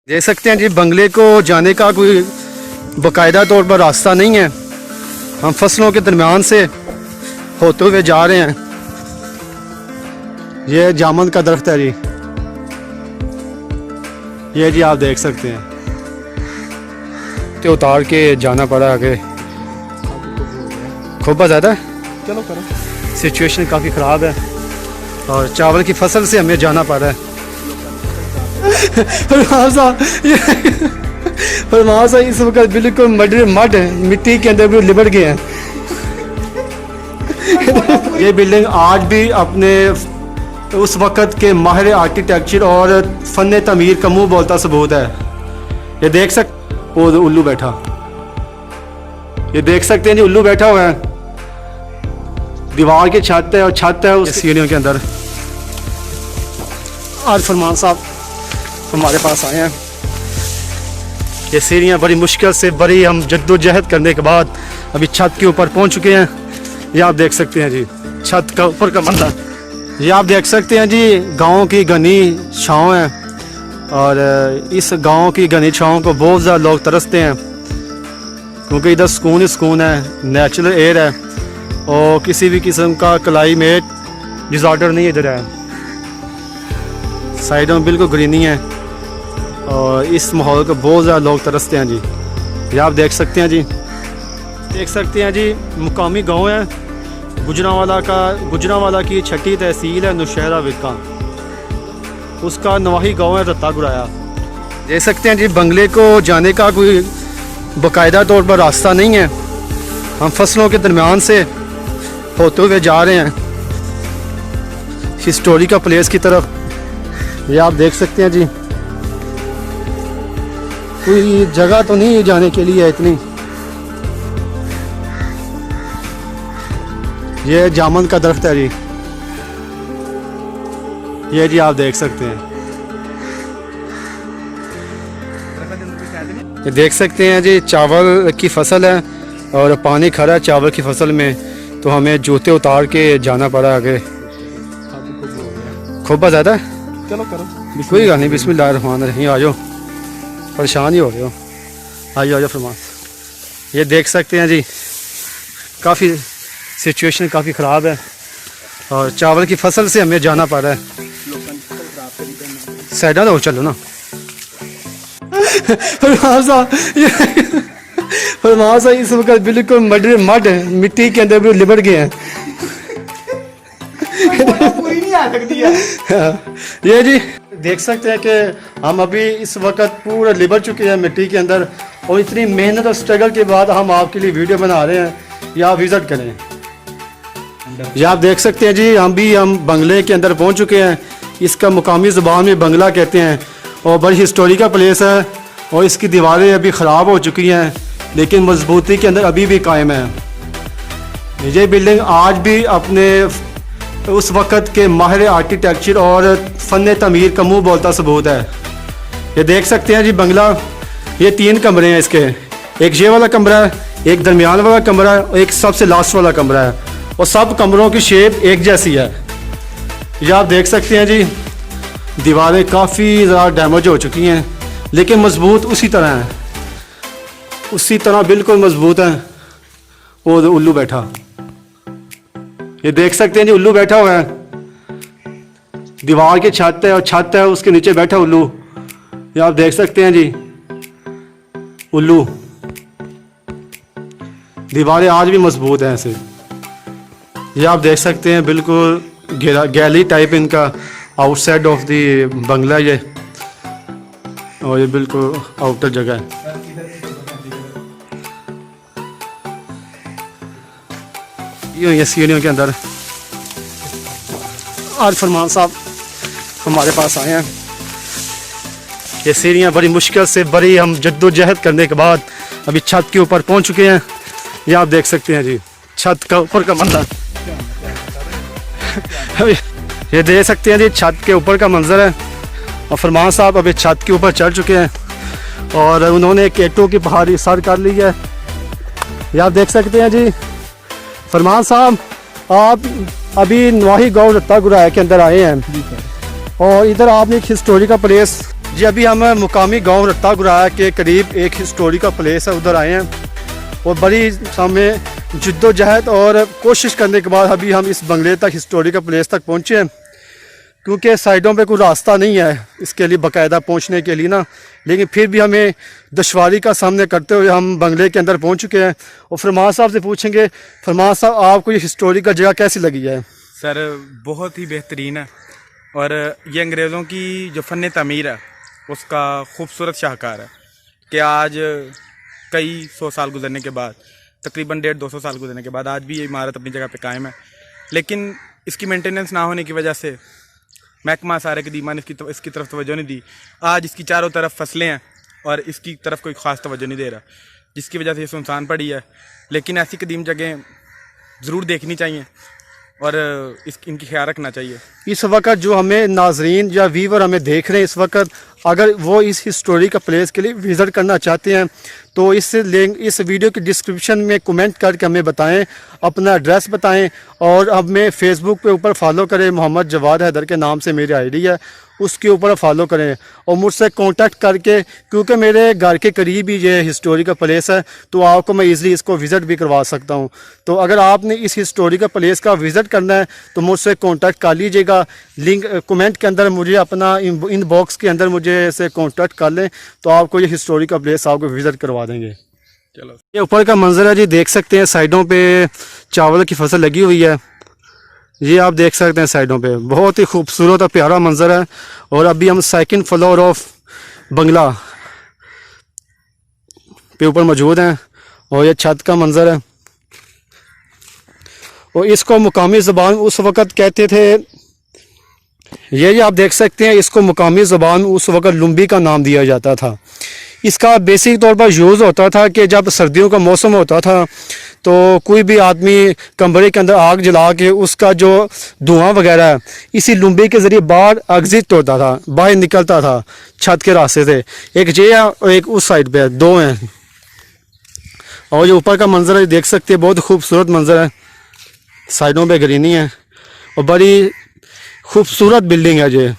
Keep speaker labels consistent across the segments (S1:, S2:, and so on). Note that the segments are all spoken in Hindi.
S1: देख सकते हैं जी बंगले को जाने का कोई बाकायदा तौर पर रास्ता नहीं है। हम फसलों के दरमियान से होते हुए जा रहे हैं। ये जामुन का दरख्त है जी, ये जी आप देख सकते हैं। तो उतार के जाना पड़ा आगे, खूब ज़्यादा है।
S2: चलो करो।
S1: सिचुएशन काफ़ी ख़राब है और चावल की फसल से हमें जाना पड़ रहा है। फरमान साहब इस वक्त बिल्कुल मड मिट्टी के अंदर भी लिबड़ गए हैं। ये बिल्डिंग आज भी अपने उस वक़्त के माहिर आर्किटेक्चर और फ़न तमीर का मुँह बोलता सबूत है। ये देख वो उल्लू बैठा, ये देख सकते हैं जी उल्लू बैठा हुआ है। दीवार की छत है और छत है उस सीढ़ियों के अंदर। आज फरमान साहब हमारे पास आए हैं। ये सीढ़ियाँ बड़ी मुश्किल से बड़ी हम जद्दोजहद करने के बाद अभी छत के ऊपर पहुंच चुके हैं। ये आप देख सकते हैं जी छत का ऊपर का मंजर। ये आप देख सकते हैं जी गांव की घनी छाँव है और इस गांव की घनी छाँव को बहुत ज़्यादा लोग तरसते हैं क्योंकि इधर सुकून ही सुकून है, नेचुरल एयर है और किसी भी किस्म का क्लाइमेट डिज़ार्डर नहीं इधर है। साइडों में बिल्कुल ग्रीनी है और इस माहौल को बहुत ज़्यादा लोग तरसते हैं जी। ये आप देख सकते हैं जी, देख सकते हैं जी मुकामी गांव है गुजरांवाला की छठी तहसील है नौशहरा विरका, उसका नवाही गांव है रत्ता गुराया। देख सकते हैं जी बंगले को जाने का कोई बाकायदा तौर पर रास्ता नहीं है। हम फसलों के दरमियान से होते हुए जा रहे हैं हिस्टोरिकल प्लेस की तरफ। ये आप देख सकते हैं जी कोई जगह तो नहीं जाने के लिए इतनी। ये जामुन का दरख्त है जी, ये जी आप देख सकते हैं। ये देख सकते हैं जी चावल की फसल है और पानी खड़ा है चावल की फसल में, तो हमें जूते उतार के जाना पड़ा आगे। खूब ज़्यादा है।
S2: चलो करो।
S1: कोई गल नहीं, बिस्मिल्लाहिर्रहमानिर्रहीम। आ जाओ, परेशान ही हो रहे हो, आ जाओ फरमान। ये देख सकते हैं जी काफ़ी सिचुएशन काफ़ी ख़राब है और चावल की फसल से हमें जाना पड़ रहा है। साइडा तो चलो ना। फरमान साहब इस वक्त बिल्कुल मड मिट्टी के अंदर भी लिबड़ गए हैं।
S2: पूरी नहीं आ सकती है।
S1: ये जी देख सकते हैं कि हम अभी इस वक्त पूरा लिबड़ चुके हैं मिट्टी के अंदर और इतनी मेहनत और स्ट्रगल के बाद हम आपके लिए वीडियो बना रहे हैं। या आप विज़िट करें। ये आप देख सकते हैं जी हम बंगले के अंदर पहुंच चुके हैं। इसका मुकामी ज़ुबान में बंगला कहते हैं और बड़ी हिस्टोरिकल प्लेस है और इसकी दीवारें अभी ख़राब हो चुकी हैं लेकिन मजबूती के अंदर अभी भी कायम है। ये बिल्डिंग आज भी अपने उस वक़्त के माहिर आर्किटेक्चर और फ़न तमीर का मुँह बोलता सबूत है। ये देख सकते हैं जी बंगला, ये 3 कमरे हैं इसके। एक ये वाला कमरा है, एक दरमियान वाला कमरा है और एक सबसे लास्ट वाला कमरा है और सब कमरों की शेप एक जैसी है। ये आप देख सकते हैं जी दीवारें काफ़ी ज़्यादा डैमेज हो चुकी हैं लेकिन मजबूत उसी तरह हैं, उसी तरह बिल्कुल मजबूत हैं। वो उल्लू बैठा, ये देख सकते हैं जी उल्लू बैठा हुआ है। दीवार की छत है और छत है उसके नीचे बैठा उल्लू। ये आप देख सकते हैं जी उल्लू। दीवारें आज भी मजबूत हैं ऐसे। ये आप देख सकते हैं बिल्कुल गैलरी टाइप इनका आउटसाइड ऑफ दी बंगला ये, और ये बिल्कुल आउटर जगह है। ये सीढ़ियों के अंदर आज फरमान साहब हमारे पास आए हैं। ये सीढ़ियाँ बड़ी मुश्किल से बड़ी हम जद्दोजहद करने के बाद अभी छत के ऊपर पहुंच चुके हैं। ये आप देख सकते हैं जी छत का ऊपर का मंजर। ये देख सकते हैं जी छत के ऊपर का मंजर है और फरमान साहब अभी छत के ऊपर चढ़ चुके हैं और उन्होंने केटों की पहाड़ी सर कर ली है। ये आप देख सकते हैं जी फरमान साहब आप अभी नवाही गाँव रत्ता गुराया के अंदर आए हैं और इधर आपने एक हिस्टोरिकल प्लेस जी अभी हम मुकामी गांव रत्ता गुराया के करीब एक हिस्टोरिकल प्लेस है, उधर आए हैं और बड़ी हमें जद्दोजहद और कोशिश करने के बाद अभी हम इस बंगले तक, हिस्टोरिकल प्लेस तक पहुँचे हैं, क्योंकि साइडों पे कोई रास्ता नहीं है इसके लिए बाकायदा पहुंचने के लिए ना, लेकिन फिर भी हमें दुश्वारी का सामने करते हुए हम बंगले के अंदर पहुंच चुके हैं। और फरमान साहब से पूछेंगे, फरमान साहब आपको ये हिस्टोरिकल जगह कैसी लगी है?
S2: सर बहुत ही बेहतरीन है, और ये अंग्रेज़ों की जो फ़न तमीर है उसका खूबसूरत शाहकार है कि आज कई 100 साल गुजरने के बाद, तकरीबन 150-200 साल गुजरने के बाद, आज भी ये इमारत अपनी जगह पे कायम है। लेकिन इसकी मेंटेनेंस ना होने की वजह से महकमा आसार कदीमा ने इसकी तरफ तवज्जो नहीं दी। आज इसकी चारों तरफ फसलें हैं और इसकी तरफ कोई ख़ास तवज्जो नहीं दे रहा, जिसकी वजह से ये सुनसान पड़ी है। लेकिन ऐसी कदीम जगह ज़रूर देखनी चाहिए और इनकी ख्याल रखना चाहिए।
S1: इस वक्त जो हमें नाजरीन या व्यूवर हमें देख रहे हैं इस वक्त, अगर वो इस हिस्टोरिकल प्लेस के लिए विज़िट करना चाहते हैं तो इस वीडियो के डिस्क्रिप्शन में कमेंट करके हमें बताएं, अपना एड्रेस बताएं और हमें फेसबुक पे ऊपर फॉलो करें। मोहम्मद जवाद हैदर के नाम से मेरी आईडी है, उसके ऊपर फॉलो करें और मुझसे कांटेक्ट करके, क्योंकि मेरे घर के करीब ही ये हिस्टोरिकल प्लेस है तो आपको मैं इजीली इसको विज़िट भी करवा सकता हूं। तो अगर आपने इस हिस्टोरिकल प्लेस का विज़िट करना है तो मुझसे कांटेक्ट कर लीजिएगा। लिंक कमेंट के अंदर मुझे अपना इनबॉक्स के अंदर मुझे से कांटेक्ट कर लें तो आपको ये हिस्टोरिकल प्लेस आपको विज़िट करवा देंगे।
S2: चलो,
S1: ये ऊपर का मंजर है जी, देख सकते हैं साइडों पे चावल की फसल लगी हुई है, ये आप देख सकते हैं साइडों पे, बहुत ही खूबसूरत और प्यारा मंजर है। और अभी हम सेकंड फ्लोर ऑफ बंगला पे ऊपर मौजूद हैं और ये छत का मंजर है। और इसको मुकामी ज़बान उस वक़्त कहते थे, ये आप देख सकते हैं, इसको मुकामी ज़बान उस वक़्त लुम्बी का नाम दिया जाता था। इसका बेसिक तौर पर यूज़ होता था कि जब सर्दियों का मौसम होता था तो कोई भी आदमी कमरे के अंदर आग जला के उसका जो धुआं वगैरह है इसी लुम्बी के ज़रिए बाहर एग्जिट होता था, बाहर निकलता था छत के रास्ते से। एक ये है और एक उस साइड पे, दो हैं। और जो ऊपर का मंजर है देख सकते हैं, बहुत खूबसूरत मंजर है, साइडों पे ग्रीनी है और बड़ी खूबसूरत बिल्डिंग है। ये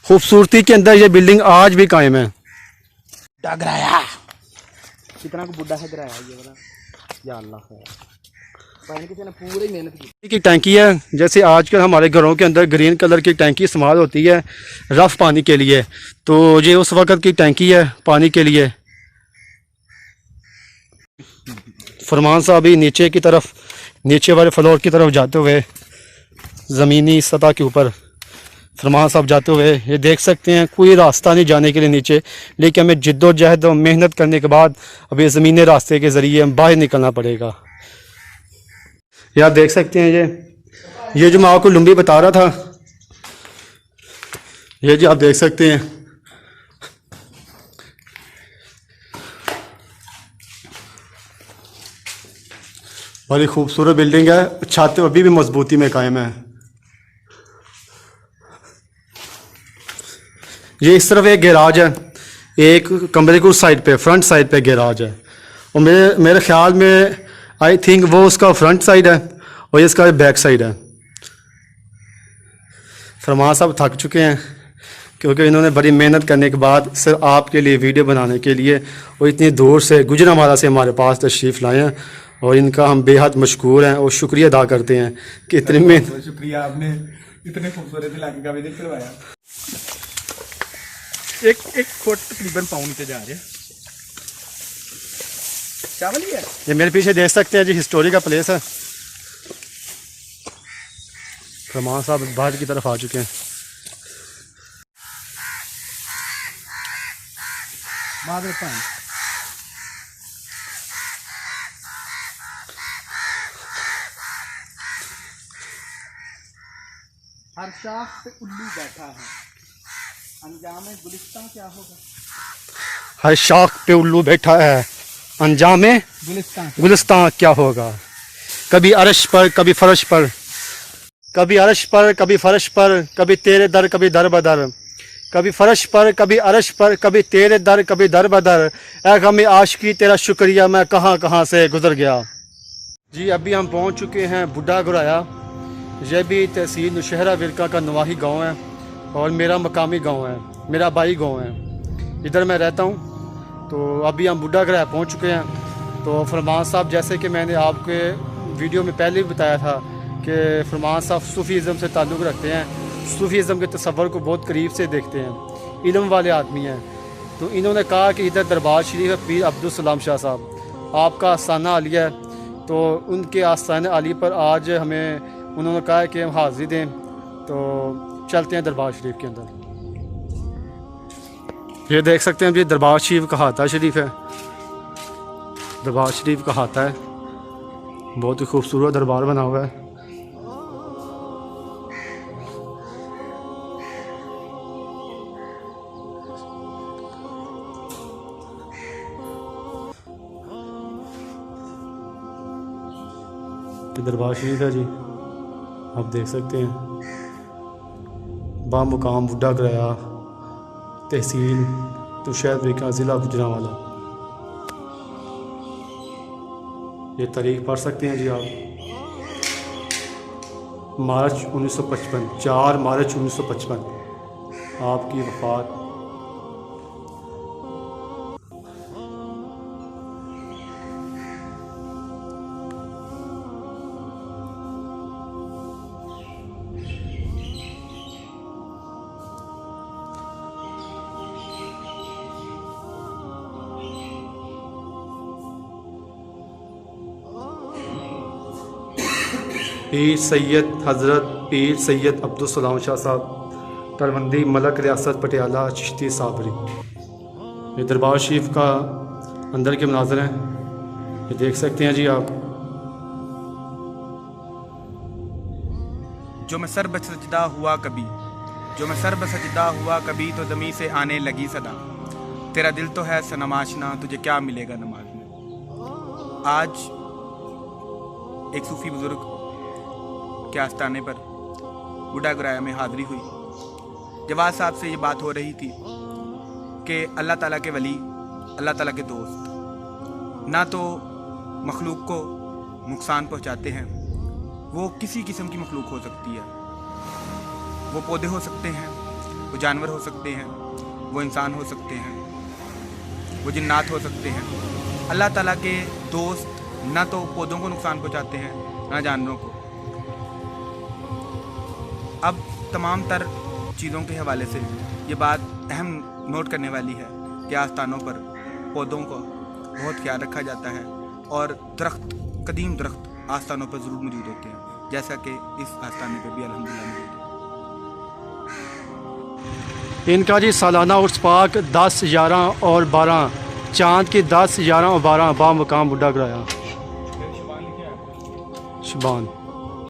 S1: खूबसूरती के अंदर ये बिल्डिंग आज भी कायम है।
S2: कितना को बुढ़ा है गिराया ये वाला, या अल्लाह है, पानी किसी ने पूरी मेहनत की।
S1: की टैंकी है, जैसे आजकल हमारे घरों के अंदर ग्रीन कलर की टैंकी इस्तेमाल होती है रफ़ पानी के लिए, तो ये उस वक़्त की टैंकी है पानी के लिए। फरमान साहब भी नीचे की तरफ, नीचे वाले फ्लोर की तरफ जाते हुए, ज़मीनी सतह के ऊपर फरमान साहब जाते हुए, ये देख सकते हैं कोई रास्ता नहीं जाने के लिए नीचे, लेकिन हमें जिद्दोजहद और मेहनत करने के बाद अभी ज़मीनी रास्ते के ज़रिए हम बाहर निकलना पड़ेगा। ये आप देख सकते हैं, ये जो मैं आपको लुम्बी बता रहा था, ये जी आप देख सकते हैं। बड़ी खूबसूरत बिल्डिंग है, छत अभी भी मजबूती में कायम है। ये इस तरफ एक गैराज है, एक कमरे को साइड पे, फ्रंट साइड पे गैराज है और मेरे ख्याल में आई थिंक वो उसका फ्रंट साइड है और ये इसका बैक साइड है। फरमान साहब थक चुके हैं क्योंकि इन्होंने बड़ी मेहनत करने के बाद सिर्फ आपके लिए वीडियो बनाने के लिए और इतनी दूर से गुजरांवाला से हमारे पास तशरीफ़ लाए हैं और इनका हम बेहद मशकूर हैं और शुक्रिया अदा करते हैं कि इतनी मेहनत।
S2: शुक्रिया, आपने इतने खूबसूरत इलाके का विजिट करवाया। एक फुट तकरीबन पाउंड नीचे जा रहे हैं, चावल ही है।
S1: ये मेरे पीछे देख सकते हैं जी, हिस्टोरिकल प्लेस है। फरमान साहब बाहर की तरफ आ चुके हैं।
S2: हर शाख पे उल्लू बैठा है, अंजाम गुलिस्तान क्या होगा?
S1: हर शाख पे उल्लू बैठा है, अंजाम गुलिस्तान क्या होगा? कभी अर्श पर कभी फर्श पर, कभी अर्श पर कभी फर्श पर, कभी तेरे दर कभी दर बदर, कभी फर्श पर कभी अर्श पर, कभी तेरे दर कभी दर बदर, ऐ गम आशिकी तेरा शुक्रिया मैं कहाँ कहाँ से गुजर गया। जी अभी हम पहुँच चुके हैं बुढ़ा गुराया। यह भी तहसील नौशहरा विरका का नवाही गाँव है और मेरा मकामी गाँव है। मेरा भाई गाँव है, इधर मैं रहता हूँ। तो अभी हम बुढ़ा गराया पहुँच चुके हैं। तो फरमान साहब, जैसे कि मैंने आपके वीडियो में पहले भी बताया था कि फरमान साहब सूफ़ीज़म से ताल्लुक़ रखते हैं, सूफ़ीज़म के तसव्वुर को बहुत करीब से देखते हैं, इल्म वाले आदमी हैं। तो इन्होंने कहा कि इधर दरबार शरीफ है पीर अब्दुल सलाम शाह साहब, आपका आस्थाना आलिया है, तो उनके आस्थाना आली पर आज हमें उन्होंने कहा है कि हम हाज़िरी दें। तो चलते हैं दरबार शरीफ के अंदर। ये देख सकते हैं, ये दरबार शरीफ का हाता शरीफ है, दरबार शरीफ का हाता है, बहुत ही खूबसूरत दरबार बना हुआ है। दरबार शरीफ है जी, आप देख सकते हैं, बामुकाम बुढ़ा गराया, तहसील तुशैर, ज़िला गुजरांवाला। ये तारीख पढ़ सकते हैं जी आप, मार्च 1955, 4 मार्च 1955 आपकी वफ़ात। पीर सैयद हज़रत पीर सैयद अब्दुल सलाम शाह साहब, तरवंदी मलक रियासत पटियाला चिश्ती साबरी। ये दरबार शरीफ का अंदर के मनाज़र हैं, ये देख सकते हैं जी आप।
S2: जो मैं सर बसजदा हुआ कभी, जो मैं सर बसजदा हुआ कभी, तो ज़मीं से आने लगी सदा, तेरा दिल तो है सनम आशना, तुझे क्या मिलेगा नमाज में। आज एक सूफ़ी बुज़ुर्ग के आस्थाने पर बुढ़ा गराया में हाज़िरी हुई। जवाद साहब से ये बात हो रही थी कि अल्लाह ताला के वली, अल्लाह ताला के दोस्त ना तो मखलूक को नुकसान पहुंचाते हैं, वो किसी किस्म की मखलूक हो सकती है, वो पौधे हो सकते हैं, वो जानवर हो सकते हैं, वो इंसान हो सकते हैं, वो जिन्नात हो सकते हैं। अल्लाह ताला के दोस्त ना तो पौधों को नुकसान पहुंचाते हैं, ना जानवरों को। अब तमाम तर चीज़ों के हवाले से ये बात अहम नोट करने वाली है कि आस्थानों पर पौधों का बहुत ख्याल रखा जाता है और दरख्त, कदीम दरख्त आस्थानों पर ज़रूर मौजूद होते हैं, जैसा कि इस आस्थाने पर भी अल्हम्दुलिल्लाह मौजूद है।
S1: इनका जी सालाना उर्स पाक 10, 11 और 12, चाँद की 10, 11 और 12 बामुकाम बुढ़ा गराया शबान।